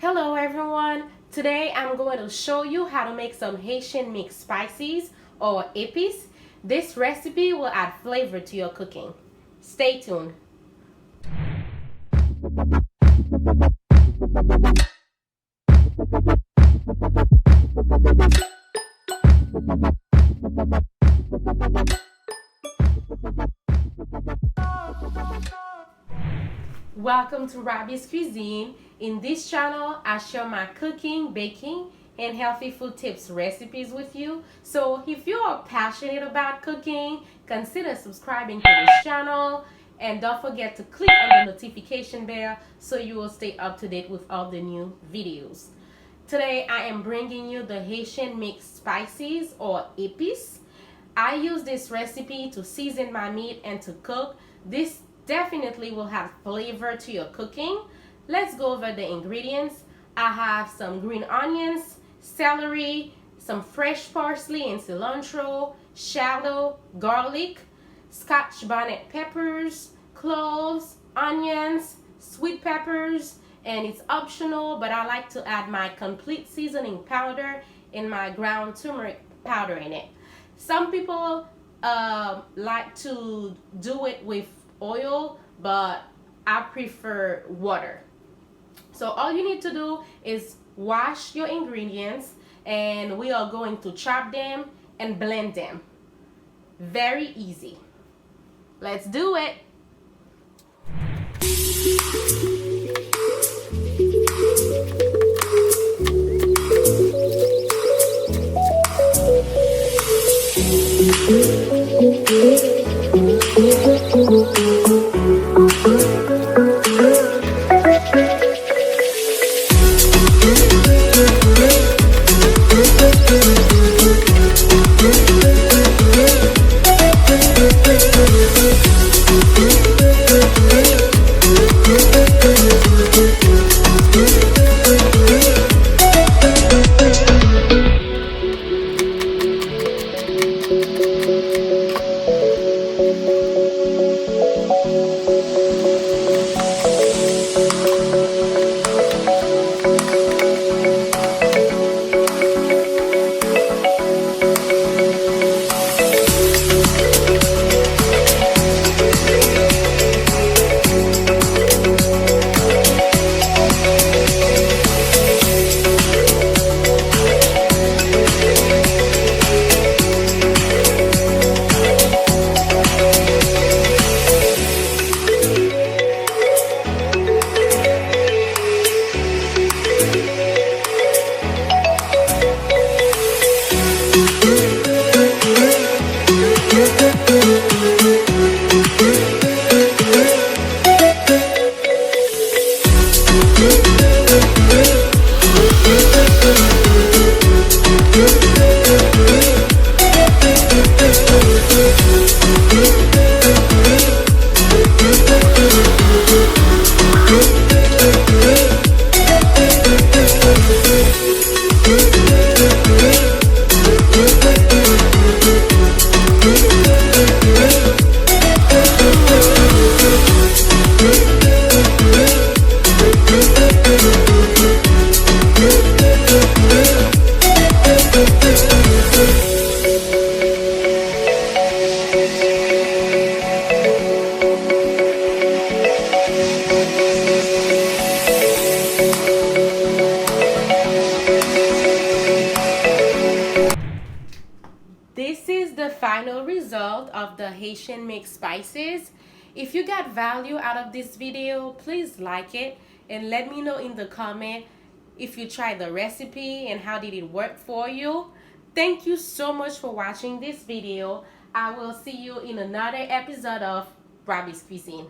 Hello everyone, today I'm going to show you how to make some Haitian mixed spices or Epice. This recipe will add flavor to your cooking. Stay tuned. Welcome to Robie's Cuisine. In this channel, I share my cooking, baking, and healthy food tips recipes with you. So if you are passionate about cooking, consider subscribing to this channel. And don't forget to click on the notification bell so you will stay up to date with all the new videos. Today, I am bringing you the Haitian mixed spices or Epice. I use this recipe to season my meat and to cook. This definitely will have flavor to your cooking. Let's go over the ingredients. I have some green onions, celery, some fresh parsley and cilantro, shallot, garlic, Scotch bonnet peppers, cloves, onions, sweet peppers, and it's optional, but I like to add my complete seasoning powder and my ground turmeric powder in it. Some people like to do it with oil, but I prefer water. So all you need to do is wash your ingredients, and we are going to chop them and blend them. Very easy. Let's do it. This is the final result of the Haitian mixed spices. If you got value out of this video, please like it and let me know in the comment if you tried the recipe and how did it work for you. Thank you so much for watching this video. I will see you in another episode of Robie's Cuisine.